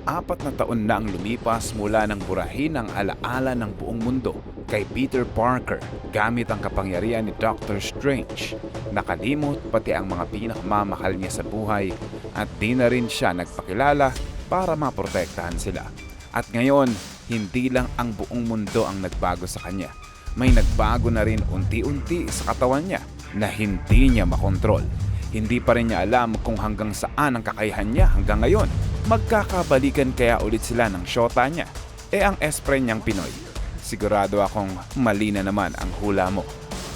4 na taon na ang lumipas mula nang burahin ang alaala ng buong mundo kay Peter Parker gamit ang kapangyarihan ni Doctor Strange. Nakalimot pati ang mga pinakamamahal niya sa buhay at di na rin siya nagpakilala para maprotektahan sila. At ngayon, hindi lang ang buong mundo ang nagbago sa kanya. May nagbago na rin unti-unti sa katawan niya na hindi niya makontrol. Hindi pa rin niya alam kung hanggang saan ang kakayahan niya hanggang ngayon. Magkakabalikan kaya ulit sila ng syota niya? Ang espre niyang Pinoy. Sigurado akong mali na naman ang hula mo.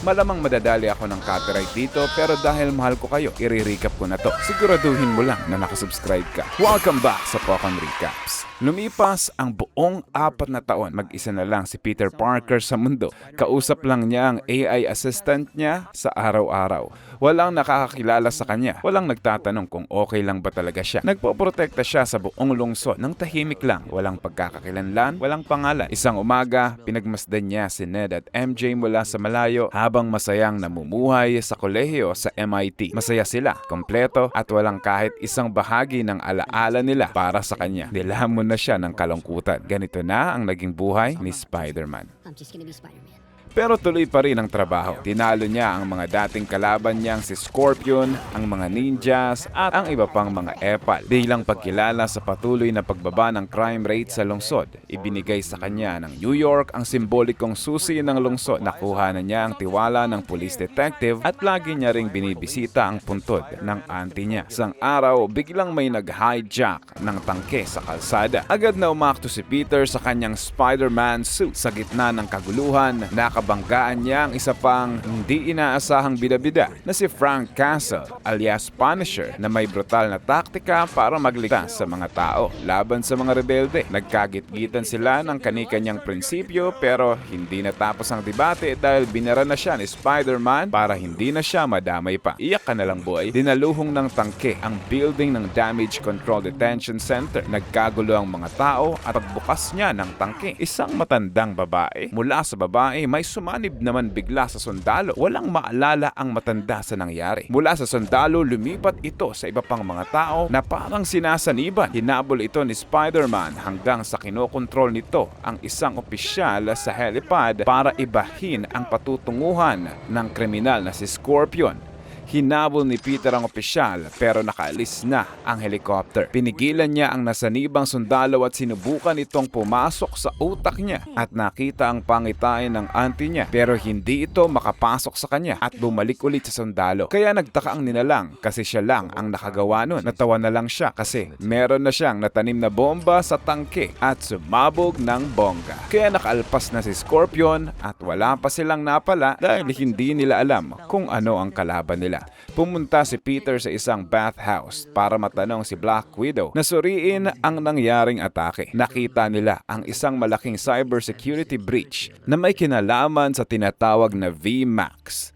Malamang madadali ako ng copyright dito pero dahil mahal ko kayo, i-recap ko na to. Siguraduhin mo lang na nakasubscribe ka. Welcome back sa Pokemon Recaps. Lumipas ang buong 4 na taon, mag-isa na lang si Peter Parker sa mundo. Kausap lang niya ang AI assistant niya sa araw-araw. Walang nakakakilala sa kanya. Walang nagtatanong kung okay lang ba talaga siya. Nagpoprotekta siya sa buong lungsod ng tahimik lang. Walang pagkakakilanlan, walang pangalan. Isang umaga, pinagmasdan niya si Ned at MJ mula sa malayo habang masayang namumuhay sa kolehiyo sa MIT. Masaya sila, kompleto at walang kahit isang bahagi ng alaala nila para sa kanya. Nilamon na siya ng kalungkutan. Ganito na ang naging buhay ni Spider-Man. I'm just gonna be Spider-Man. Pero tuloy pa rin ang trabaho. Tinalo niya ang mga dating kalaban niyang si Scorpion, ang mga ninjas, at ang iba pang mga epal. Bilang pagkilala sa patuloy na pagbaba ng crime rate sa lungsod, ibinigay sa kanya ng New York ang simbolikong susi ng lungsod. Nakuha na niya ang tiwala ng police detective at lagi niya ring binibisita ang puntod ng auntie niya. Isang araw, biglang may nag-hijack ng tangke sa kalsada. Agad na umakto si Peter sa kanyang Spider-Man suit. Sa gitna ng kaguluhan, banggaan niya ang isa pang hindi inaasahang bida-bida na si Frank Castle alias Punisher na may brutal na taktika para magligtas sa mga tao laban sa mga rebelde. Nagkagit-gitan sila ng kani-kanyang prinsipyo pero hindi natapos ang debate dahil binara na siya ni Spider-Man para hindi na siya madamay pa. Iyak ka na lang boy. Dinaluhong ng tangke ang building ng Damage Control Detention Center. Nagkagulo ang mga tao at pagbukas niya ng tangke, isang matandang babae. Mula sa babae may sumanib naman bigla sa sundalo. Walang maalala ang matanda sa nangyari. Mula sa sundalo, lumipat ito sa iba pang mga tao na parang sinasaniban. Hinabol ito ni Spider-Man hanggang sa kinokontrol nito ang isang opisyal sa helipad para ibahin ang patutunguhan ng kriminal na si Scorpion. Hinabol ni Peter ang opisyal pero nakaalis na ang helicopter. Pinigilan niya ang nasanibang sundalo at sinubukan itong pumasok sa utak niya at nakita ang pangitain ng auntie niya pero hindi ito makapasok sa kanya at bumalik ulit sa sundalo. Kaya nagtaka ang nilalang kasi siya lang ang nakagawa nun. Natawa na lang siya kasi meron na siyang natanim na bomba sa tangke at sumabog ng bongga. Kaya nakaalpas na si Scorpion at wala pa silang napala dahil hindi nila alam kung ano ang kalaban nila. Pumunta si Peter sa isang bathhouse para matanong si Black Widow na suriin ang nangyaring atake. Nakita nila ang isang malaking cybersecurity breach na may kinalaman sa tinatawag na VMAX.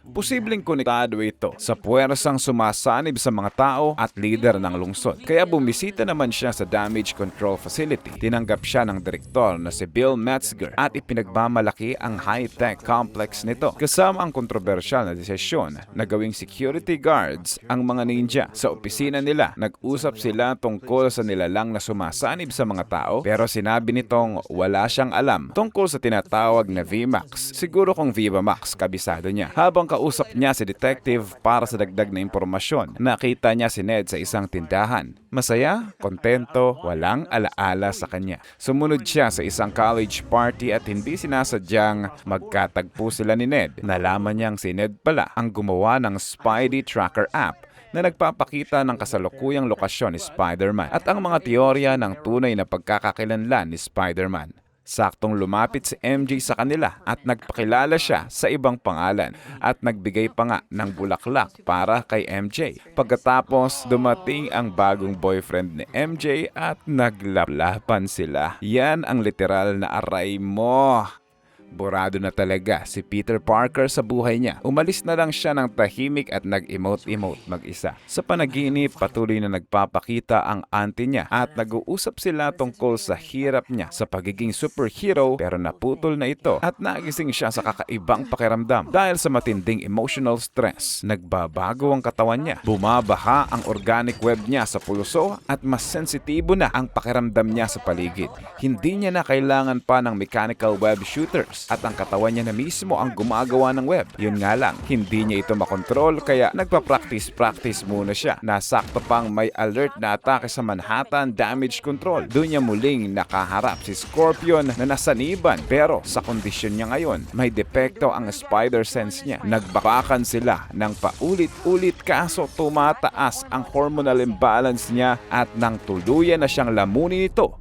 Posibleng konektado ito sa puwersang sumasanib sa mga tao at leader ng lungsod. Kaya bumisita naman siya sa Damage Control Facility. Tinanggap siya ng direktor na si Bill Metzger at ipinagmamalaki ang high-tech complex nito. Kasama ang kontrobersyal na desisyon na gawing security guards ang mga ninja. Sa opisina nila, nag-usap sila tungkol sa nilalang na sumasanib sa mga tao pero sinabi nitong wala siyang alam tungkol sa tinatawag na VMAX. Siguro kung VivaMax, kabisado niya. Habang kausap niya si detective para sa dagdag na impormasyon, nakita niya si Ned sa isang tindahan. Masaya, kontento, walang alaala sa kanya. Sumunod siya sa isang college party at hindi sinasadyang magkatagpo sila ni Ned. Nalaman niyang si Ned pala ang gumawa ng Spidey Tracker app na nagpapakita ng kasalukuyang lokasyon ni Spider-Man at ang mga teorya ng tunay na pagkakakilanlan ni Spider-Man. Saktong lumapit si MJ sa kanila at nagpakilala siya sa ibang pangalan at nagbigay pa nga ng bulaklak para kay MJ. Pagkatapos, dumating ang bagong boyfriend ni MJ at naglaplapan sila. Yan ang literal na aray mo. Burado na talaga si Peter Parker sa buhay niya. Umalis na lang siya ng tahimik at nag-emote-emote mag-isa. Sa panaginip, patuloy na nagpapakita ang auntie niya at nag-uusap sila tungkol sa hirap niya sa pagiging superhero, pero naputol na ito at nagising siya sa kakaibang pakiramdam. Dahil sa matinding emotional stress, nagbabago ang katawan niya. Bumabaha ang organic web niya sa pulso at mas sensitibo na ang pakiramdam niya sa paligid. Hindi niya na kailangan pa ng mechanical web shooters at ang katawan niya na mismo ang gumagawa ng web. Yun nga lang, hindi niya ito makontrol kaya nagpa-practice muna siya. Nasakto pang may alert na atake sa Manhattan Damage Control. Doon niya muling nakaharap si Scorpion na nasaniban, pero sa kondisyon niya ngayon, may depekto ang spider sense niya. Nagbabakan sila ng paulit-ulit kaso tumataas ang hormonal imbalance niya at nang tuluyan na siyang lamunin ito.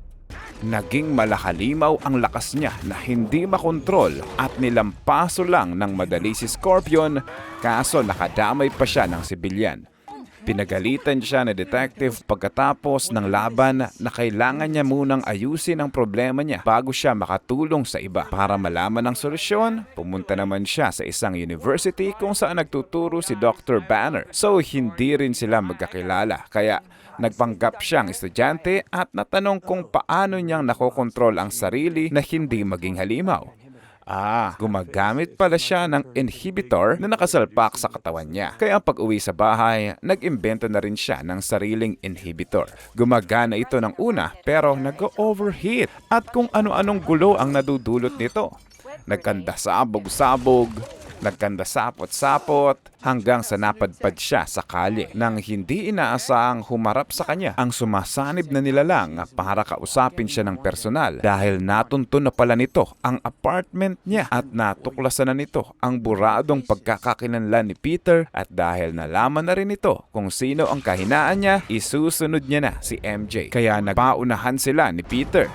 Naging malakalimaw ang lakas niya na hindi makontrol at nilampaso lang ng madali si Scorpion, kaso nakadamay pa siya ng sibilyan. Pinagalitan siya ni detective pagkatapos ng laban na kailangan niya munang ayusin ang problema niya bago siya makatulong sa iba. Para malaman ang solusyon, pumunta naman siya sa isang university kung saan nagtuturo si Dr. Banner. So hindi rin sila magkakilala, kaya nagpanggap siyang estudyante at natanong kung paano niyang nakokontrol ang sarili na hindi maging halimaw. Gumagamit pala siya ng inhibitor na nakasalpak sa katawan niya. Kaya pag uwi sa bahay, nag-imbento na rin siya ng sariling inhibitor. Gumagana ito ng una pero nag-overheat at kung ano-anong gulo ang nadudulot nito. Nagkandasabog-sabog, nagkandasapot-sapot, hanggang sa napadpad siya sa kalye. Nang hindi inaasahang humarap sa kanya ang sumasanib na nilalang para kausapin siya ng personal dahil natunto na pala nito ang apartment niya at natuklasan na nito ang buradong pagkakakilanlan ni Peter at dahil nalaman na rin ito kung sino ang kahinaan niya, isusunod niya na si MJ. Kaya nagpaunahan sila ni Peter.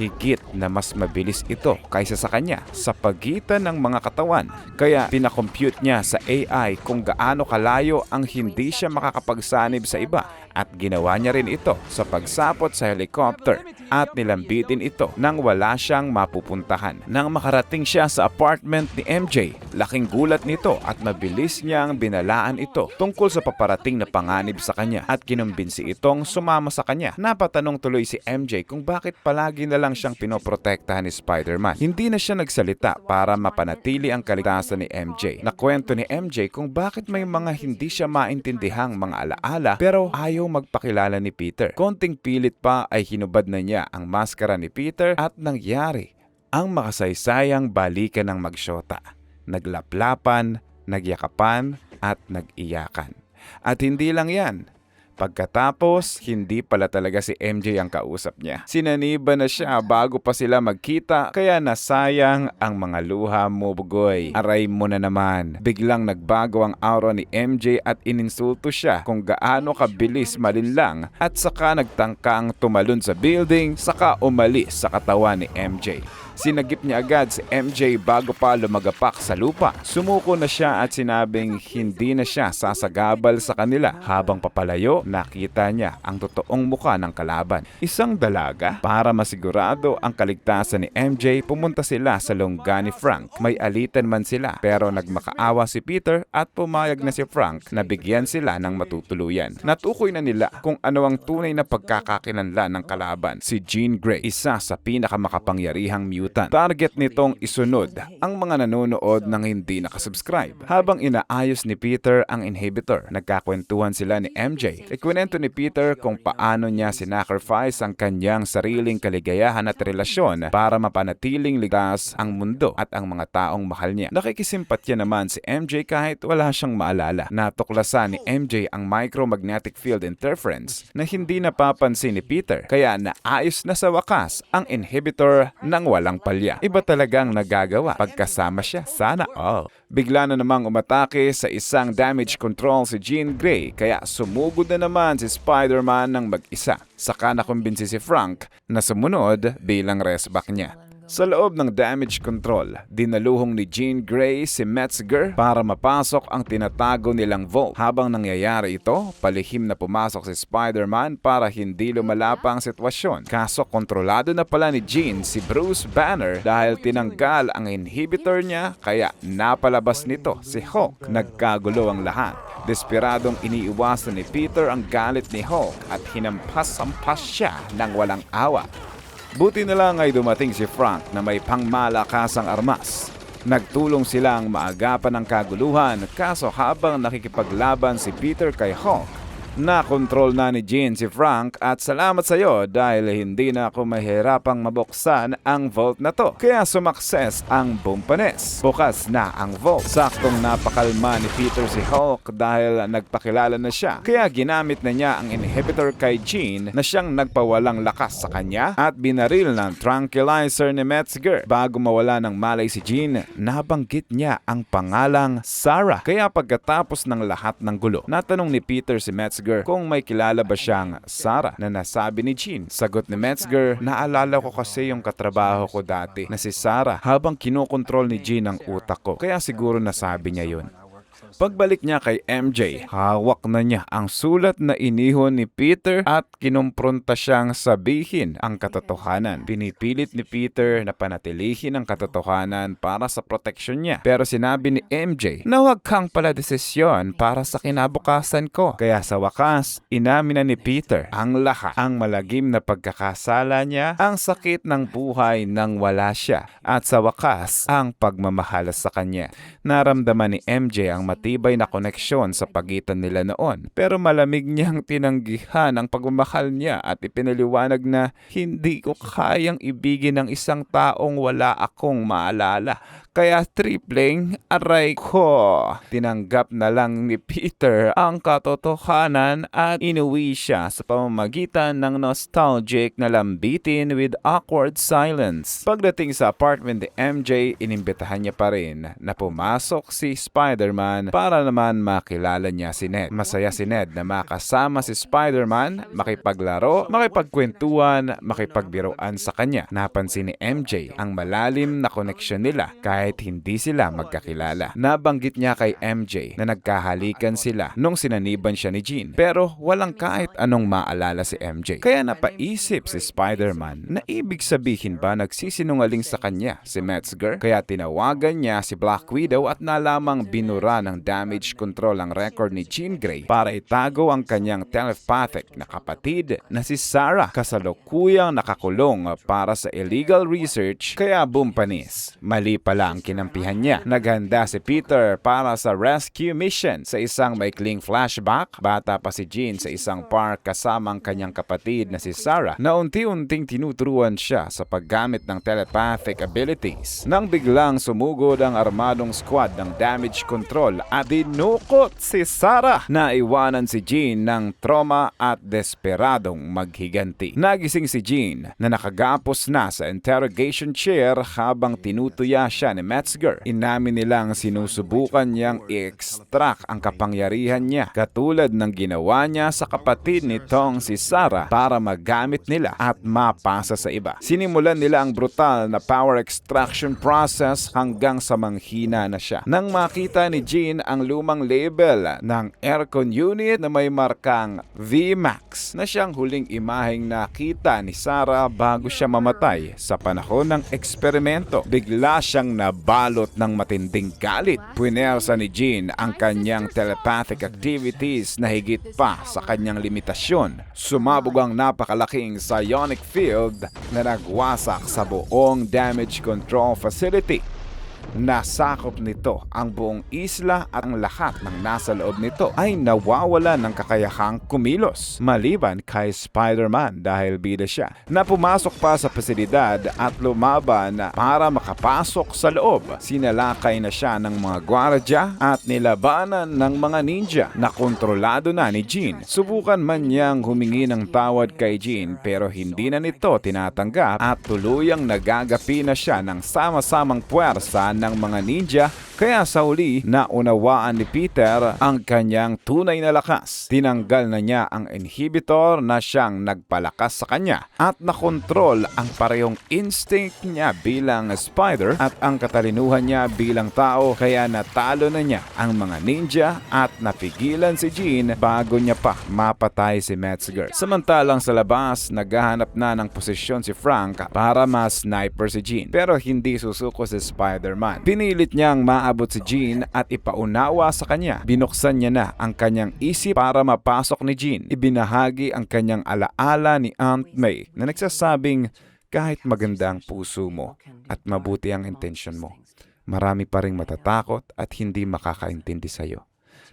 Higit na mas mabilis ito kaysa sa kanya sa pagitan ng mga katawan. Kaya pinakompute niya sa AI kung gaano kalayo ang hindi siya makakapagsanib sa iba at ginawa niya rin ito sa pagsapot sa helicopter at nilambitin ito nang wala siyang mapupuntahan. Nang makarating siya sa apartment ni MJ, laking gulat nito at mabilis niyang binalaan ito tungkol sa paparating na panganib sa kanya at kinumbinsi itong sumama sa kanya. Napatanong tuloy si MJ kung bakit palagi na lang siyang pinoprotektahan ni Spider-Man. Hindi na siya nagsalita para mapanatili ang kaligtasan ni MJ. Nakwento ni MJ kung bakit may mga hindi siya maintindihang mga alaala pero ayaw magpakilala ni Peter. Konting pilit pa ay hinubad na niya ang maskara ni Peter at nangyari ang makasaysayang balikan ng magsyota. Naglaplapan, nagyakapan at nag-iyakan. At hindi lang yan. Pagkatapos, hindi pala talaga si MJ ang kausap niya. Sinaniba na siya bago pa sila magkita, kaya nasayang ang mga luha mo, bugoy. Aray mo na naman. Biglang nagbago ang aura ni MJ at ininsulto siya kung gaano kabilis malinlang at saka nagtangkang tumalon sa building, saka umalis sa katawan ni MJ. Sinagip niya agad si MJ bago pa lumagapak sa lupa. Sumuko na siya at sinabing hindi na siya sasagabal sa kanila. Habang papalayo, nakita niya ang totoong muka ng kalaban. Isang dalaga. Para masigurado ang kaligtasan ni MJ, pumunta sila sa longga ni Frank. May alitan man sila pero nagmakaawa si Peter at pumayag na si Frank na bigyan sila ng matutuluyan. Natukoy na nila kung ano ang tunay na pagkakakilanlan ng kalaban. Si Jean Grey, isa sa pinakamakapangyarihang mutant. Target nitong isunod ang mga nanonood ng hindi nakasubscribe. Habang inaayos ni Peter ang inhibitor, nagkakwentuhan sila ni MJ. Ikwento ni Peter kung paano niya sinacrifice ang kanyang sariling kaligayahan at relasyon para mapanatiling ligtas ang mundo at ang mga taong mahal niya. Nakikisimpatya naman si MJ kahit wala siyang maalala. Natuklasan ni MJ ang micromagnetic field interference na hindi napapansin ni Peter, kaya naayos na sa wakas ang inhibitor ng walang palya. Iba talagang nagagawa pagkasama siya. Sana all. Bigla na namang umatake sa isang damage control si Jean Grey, kaya sumugod na naman si Spider-Man ng mag-isa. Saka nakumbinsi si Frank na sumunod bilang resback niya. Sa loob ng damage control, dinaluhong ni Jean Grey si Metzger para mapasok ang tinatago nilang vault. Habang nangyayari ito, palihim na pumasok si Spider-Man para hindi lumala pa ang sitwasyon. Kaso kontrolado na pala ni Jean si Bruce Banner dahil tinanggal ang inhibitor niya kaya napalabas nito si Hulk. Nagkagulo ang lahat. Desperadong iniiwasan ni Peter ang galit ni Hulk at hinampas-ampas siya ng walang awa. Buti na lang ay dumating si Frank na may pangmalakasang armas. Nagtulong silang maagapan ang kaguluhan kaso habang nakikipaglaban si Peter kay Hulk, nakontrol na ni Jean si Frank at salamat sa iyo dahil hindi na ako mahirapang mabuksan ang vault na to. Kaya sumakses ang bumpanes. Bukas na ang vault. Saktong napakalma ni Peter si Hulk dahil nagpakilala na siya. Kaya ginamit na niya ang inhibitor kay Jean na siyang nagpawalang lakas sa kanya at binaril ng tranquilizer ni Metzger. Bago mawala ng malay si Jean, nabanggit niya ang pangalang Sarah. Kaya pagkatapos ng lahat ng gulo, natanong ni Peter si Metzger kung may kilala ba siyang Sarah na nasabi ni Jean. Sagot ni Metzger, naalala ko kasi yung katrabaho ko dati na si Sarah habang kinokontrol ni Jean ang utak ko. Kaya siguro nasabi niya yun. Pagbalik niya kay MJ, hawak na niya ang sulat na inihon ni Peter at kinumpronta siyang sabihin ang katotohanan. Pinipilit ni Peter na panatilihin ang katotohanan para sa proteksyon niya. Pero sinabi ni MJ na huwag kang pala desisyon para sa kinabukasan ko. Kaya sa wakas, inamin na ni Peter ang lahat. Ang malagim na pagkakasala niya, ang sakit ng buhay nang wala siya, at sa wakas, ang pagmamahal sa kanya. Naramdaman ni MJ ang matibay na koneksyon sa pagitan nila noon. Pero malamig niyang tinanggihan ang pagmamahal niya at ipinaliwanag na hindi ko kayang ibigin ang isang taong wala akong maalala. Kaya tripling aray ko. Tinanggap na lang ni Peter ang katotohanan at inuwi siya sa pamamagitan ng nostalgic na lambitin with awkward silence. Pagdating sa apartment ni MJ, inimbitahan niya pa rin na pumasok si Spider-Man para naman makilala niya si Ned. Masaya si Ned na makasama si Spider-Man, makipaglaro, makipagkwentuhan, makipagbiruan sa kanya. Napansin ni MJ ang malalim na koneksyon nila kahit hindi sila magkakilala. Nabanggit niya kay MJ na nagkahalikan sila nung sinaniban siya ni Jean. Pero walang kahit anong maalala si MJ. Kaya napaisip si Spider-Man na ibig sabihin ba nagsisinungaling sa kanya si Metzger? Kaya tinawagan niya si Black Widow at nalamang binura ng damage control ang record ni Jean Grey para itago ang kanyang telepathic na kapatid na si Sarah, kasalukuyang nakakulong para sa illegal research. Kaya bumpanis. Mali pala ang kinampihan niya. Naghanda si Peter para sa rescue mission. Sa isang maikling flashback, bata pa si Jean sa isang park kasama ang kanyang kapatid na si Sarah na unti-unting tinuturuan siya sa paggamit ng telepathic abilities. Nang biglang sumugod ang armadong squad ng damage control at dinukot si Sarah, naiwanan si Jean ng trauma at desperadong maghiganti. Nagising si Jean na nakagapos na sa interrogation chair habang tinutuya siya ni Metzger. Inamin nilang sinusubukan niyang i-extract ang kapangyarihan niya katulad ng ginawa niya sa kapatid nitong si Sarah para magamit nila at mapasa sa iba. Sinimulan nila ang brutal na power extraction process hanggang sa manghina na siya. Nang makita ni Jean ang lumang label ng aircon unit na may markang VMAX na siyang huling imaheng nakita ni Sarah bago siya mamatay sa panahon ng eksperimento, bigla siyang nabalot ng matinding galit. Puwersa ni Jean ang kanyang telepathic activities na higit pa sa kanyang limitasyon. Sumabog ang napakalaking psionic field na nagwasak sa buong damage control facility. Nasakop nito ang buong isla at ang lahat ng nasa loob nito ay nawawala ng kakayahang kumilos maliban kay Spider-Man dahil bida siya na pumasok pa sa pasilidad at lumaban para makapasok sa loob. Sinalakay na siya ng mga gwardya at nilabanan ng mga ninja na kontrolado na ni Jean. Subukan man niyang humingi ng tawad kay Jean pero hindi na nito tinatanggap at tuluyang nagagapi na siya ng sama-samang puwersa paglaban ng mga ninja, kaya sa huli naunawaan ni Peter ang kanyang tunay na lakas. Tinanggal na niya ang inhibitor na siyang nagpalakas sa kanya at nakontrol ang parehong instinct niya bilang spider at ang katalinuhan niya bilang tao, kaya natalo na niya ang mga ninja at napigilan si Jean bago niya pa mapatay si Metzger. Samantalang sa labas, naghahanap na ng posisyon si Frank para ma-sniper si Jean, pero hindi susuko si Spider-Man. Pinilit niyang maabot si Jean at ipaunawa sa kanya. Binuksan niya na ang kanyang isip para mapasok ni Jean. Ibinahagi ang kanyang alaala ni Aunt May na nagsasabing, kahit maganda ang puso mo at mabuti ang intensyon mo, marami pa ring matatakot at hindi makakaintindi sa'yo.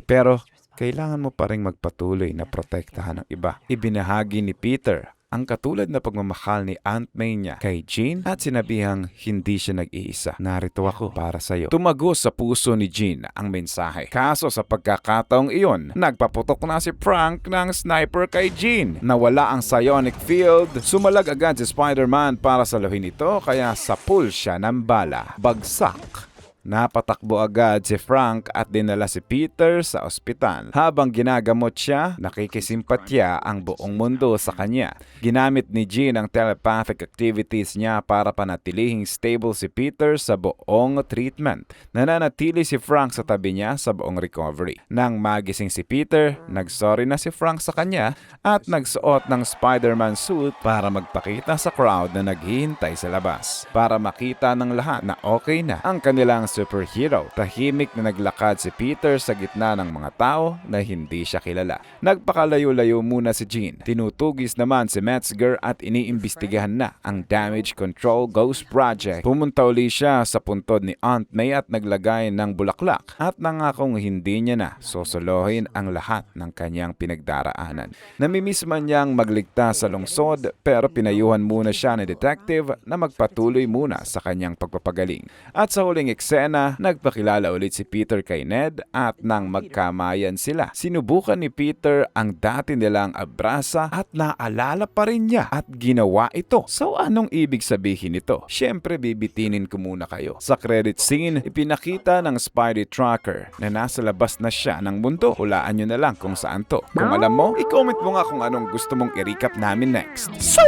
Pero kailangan mo pa ring magpatuloy na protektahan ng iba. Ibinahagi ni Peter ang katulad na pagmamahal ni Aunt May niya kay Jean at sinabihang hindi siya nag-iisa. Narito ako para sa'yo. Tumagos sa puso ni Jean ang mensahe. Kaso sa pagkakataong iyon, nagpaputok na si Frank ng sniper kay Jean. Nawala ang psionic field. Sumalag agad si Spider-Man para saluhin ito, kaya sapul siya ng bala. Bagsak. Napatakbo agad si Frank at dinala si Peter sa ospital. Habang ginagamot siya, nakikisimpatya ang buong mundo sa kanya. Ginamit ni Jean ang telepathic activities niya para panatilihing stable si Peter sa buong treatment. Nananatili si Frank sa tabi niya sa buong recovery. Nang magising si Peter, nagsorry na si Frank sa kanya at nagsuot ng Spider-Man suit para magpakita sa crowd na naghihintay sa labas. Para makita ng lahat na okay na ang kanilang superhero. Tahimik na naglakad si Peter sa gitna ng mga tao na hindi siya kilala. Nagpakalayo-layo muna si Jean. Tinutugis naman si Metzger at iniimbestigahan na ang Damage Control Ghost Project. Pumunta uli siya sa puntod ni Aunt May at naglagay ng bulaklak at nangakong hindi niya na sosolohin ang lahat ng kanyang pinagdaraanan. Namimiss man niyang magligtas sa lungsod, pero pinayuhan muna siya ni detective na magpatuloy muna sa kanyang pagpapagaling. At sa huling eksena, nagpakilala ulit si Peter kay Ned at nang magkamayan sila, sinubukan ni Peter ang dati nilang abrasa at naalala pa rin niya at ginawa ito. So anong ibig sabihin nito? Siyempre bibitinin ko muna kayo. Sa credit scene, ipinakita ng Spidey Tracker na nasa labas na siya ng mundo. Hulaan nyo na lang kung saan to. Kung alam mo, i-comment mo nga kung anong gusto mong i-recap namin next. So,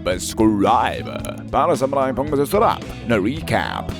subscribe para sa maraming pang masasarap na recap.